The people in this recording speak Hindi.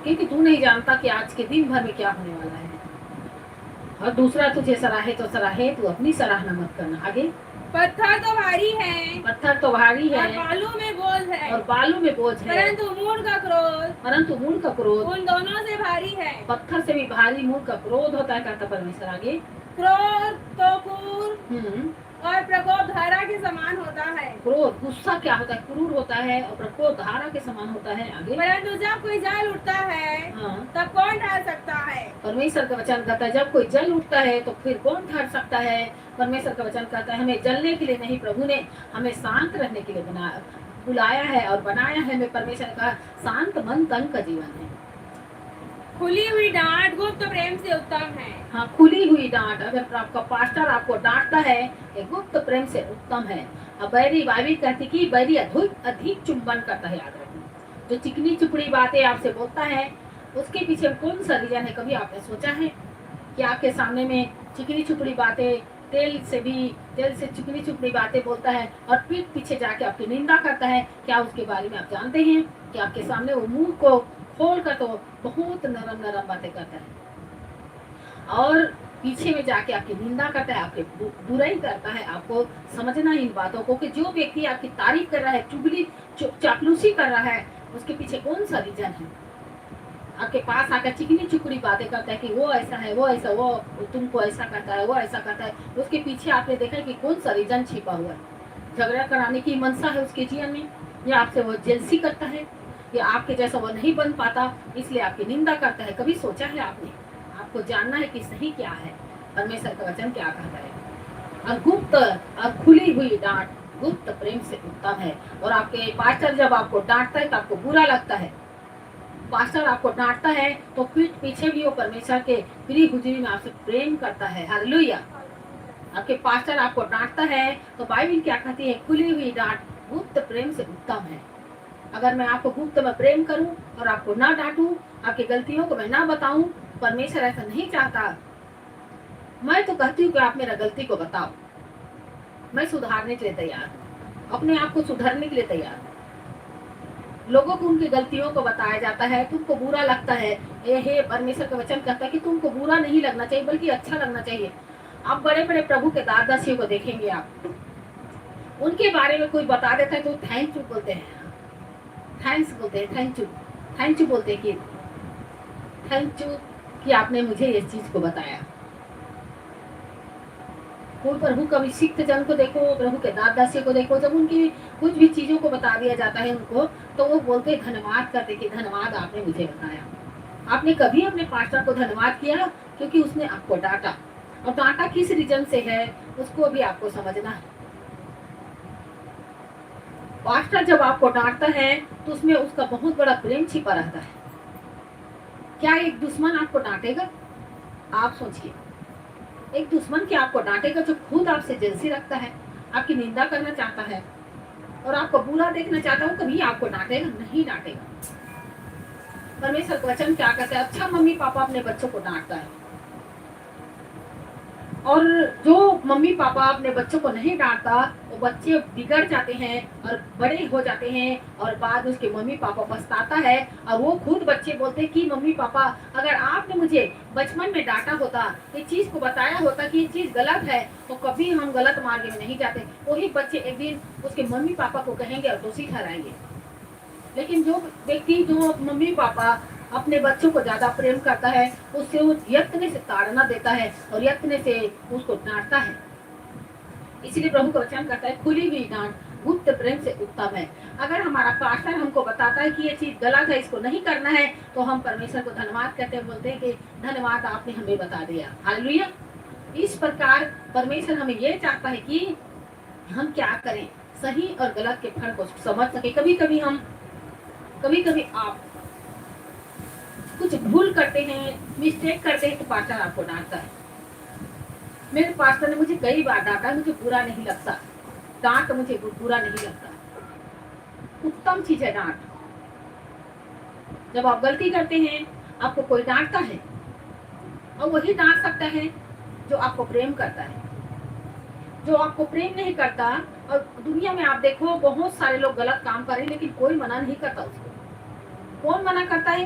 क्योंकि तू नहीं जानता कि आज के दिन भर में क्या होने वाला है। और दूसरा तुझे सराहे तो सराहे, तू अपनी सराहना मत करना। आगे, पत्थर तो भारी है पत्थर तो भारी है और बालू में बोझ है, और बालू में बोझ है, परंतु मूड का क्रोध उन दोनों से भारी है। पत्थर से भी भारी मूड का क्रोध होता है, कहता परमेश्वर। आगे, क्रोध तो क्रूर और प्रकोप धारा के समान होता है, क्रोध, गुस्सा क्या होता है? क्रूर होता है और प्रकोप धारा के समान होता है। आगे, परंतु जब कोई जल उठता है तब कौन ठहर सकता है। परमेश्वर का वचन कहता है जब कोई जल उठता है तो फिर कौन ठहर सकता है। परमेश्वर का वचन कहता है हमें जलने के लिए नहीं, प्रभु ने हमें शांत रहने के लिए बुलाया है और बनाया है। हमें परमेश्वर का शांत मन तन का जीवन है। खुली हुई डांट गुप्त प्रेम से उत्तम है। हाँ, खुली हुई डांट, अगर आपका पास्टर आपको डांटता है, ये गुप्त प्रेम से उत्तम है। अब बैरी बाइबल कहती कि बैरी अधिक चुंबन करता है। याद रखना, जो चिकनी चुपड़ी बातें आपसे बोलता है उसके पीछे कौन सा रीजन है? कभी आपने सोचा है कि आपके सामने में चिकनी चुपड़ी बातें, तेल से चिकनी चुपड़ी बातें बोलता है और पीठ पीछे जाके आपकी निंदा करता है? क्या उसके बारे में आप जानते हैं कि आपके सामने वो मुंह को खोल कर तो बहुत नरम नरम बातें करता है और पीछे में जाके आपकी निंदा करता है, आपके बुराई करता है। आपको समझना इन बातों को कि जो व्यक्ति आपकी तारीफ कर रहा है, चुगली चापलूसी कर रहा है, उसके पीछे कौन सा रीजन है। आपके पास आकर चिकनी चुकड़ी बातें करता है कि वो ऐसा है, वो ऐसा, वो तुमको ऐसा करता है, वो ऐसा करता है, उसके पीछे आपने देखा कि कौन सा रीजन छिपा हुआ है। झगड़ा कराने की मंशा है उसके जीवन में, या आपसे वो जेलसी करता है, या आपके जैसा वो नहीं बन पाता इसलिए आपकी निंदा करता है। कभी सोचा है आपने? आपको जानना है कि सही क्या है, परमेश्वर का वचन क्या कहता है। और गुप्त और खुली हुई डांट गुप्त प्रेम से उत्तम है। और आपके पास्टर जब आपको डांटता है तो आपको बुरा लगता है। पास्टर आपको डांटता है तो पीठ पीछे भी वो परमेश्वर के प्रिय हुजूरी में आपसे प्रेम करता है। हालेलुया। आपके पास्टर आपको डांटता है तो बाइबल क्या कहती है? खुली हुई डांट गुप्त प्रेम से उत्तम है। अगर मैं आपको गुप्त में प्रेम करूं और आपको ना डांटूं, आपकी गलतियों को मैं ना बताऊं, परमेश्वर ऐसा नहीं चाहता। मैं तो कहती हूँ कि आप मेरा गलती को बताओ, मैं सुधारने के लिए तैयार हूँ, अपने आप को सुधारने के लिए तैयार हूँ। लोगों को उनकी गलतियों को बताया जाता है, तुमको बुरा लगता है। हे परमेश्वर का वचन कहता है कि तुमको बुरा नहीं लगना चाहिए बल्कि अच्छा लगना चाहिए। आप बड़े बड़े प्रभु के दासदासियों को देखेंगे, आप उनके बारे में कोई बता देता है तो थैंक यू बोलते हैं, थैंक्स बोलते हैं, थैंक यू बोलते हैं कि थैंक यू कि आपने मुझे इस चीज को बताया। कोई प्रभु का सिख जन को देखो, प्रभु के दासदासियों को देखो, जब उनकी कुछ भी चीजों को बता दिया जाता है उनको, तो वो बोलते धन्यवाद करते कि धन्यवाद आपने मुझे बताया। आपने कभी अपने पास्टर को धन्यवाद किया? क्योंकि उसने आपको डांटा, और डांटा किस रीजन से है उसको भी आपको समझना है। पास्टर जब आपको डांटता है तो उसमें उसका बहुत बड़ा प्रेम छिपा रहता है। क्या एक दुश्मन आपको डांटेगा? आप सोचिए, एक दुश्मन क्या आपको डांटेगा जो खुद आपसे जेलसी रखता है, आपकी निंदा करना चाहता है और आपको बुरा देखना चाहता हूँ? कभी आपको डांटेगा? नहीं डांटेगा। परमेश्वर का वचन क्या कहता है? अच्छा मम्मी पापा अपने बच्चों को डांटता है, और जो मम्मी पापा अपने बच्चों को नहीं डांटता वो बच्चे बिगड़ जाते हैं और बड़े हो जाते हैं, और बाद उसके मम्मी पापा पछताता है और वो खुद बच्चे बोलते हैं कि मम्मी पापा अगर आपने मुझे बचपन में डांटा होता, ये चीज को बताया होता कि ये चीज गलत है, तो कभी हम गलत मार्ग में नहीं जाते। वही बच्चे एक दिन उसके मम्मी पापा को कहेंगे और दोषी ठहराएंगे। लेकिन जो व्यक्ति, जो मम्मी पापा अपने बच्चों को ज्यादा प्रेम करता है, उससे वो यत्न से ताड़ना देता है और यत्न से उसको डांटता है। इसलिए प्रभु का वचन कहता है खुली हुई डांट गुप्त प्रेम से उत्तम है। अगर हमारा पास्टर हमको बताता है कि ये चीज गलत है, इसको नहीं करना है, तो हम परमेश्वर को धन्यवाद कहते हैं, बोलते हैं कि धन्यवाद आपने हमें बता दिया। हालेलुया। इस प्रकार परमेश्वर हमें ये चाहता है कि हम क्या करें, सही और गलत के फर्क को समझ सके। कभी कभी आप कुछ भूल करते हैं, मिस्टेक करते हैं, तो पास्टर आपको डांटता है। मेरे पास्टर ने मुझे कई बार डांटा, मुझे बुरा नहीं लगता, डांट मुझे बुरा नहीं लगता, उत्तम चीज है डांट। जब आप गलती करते हैं आपको कोई डांटता है, और वही डांट सकता है जो आपको प्रेम करता है। जो आपको प्रेम नहीं करता, और दुनिया में आप देखो बहुत सारे लोग गलत काम कर रहे हैं लेकिन कोई मना नहीं करता उसको। कौन मना करता है?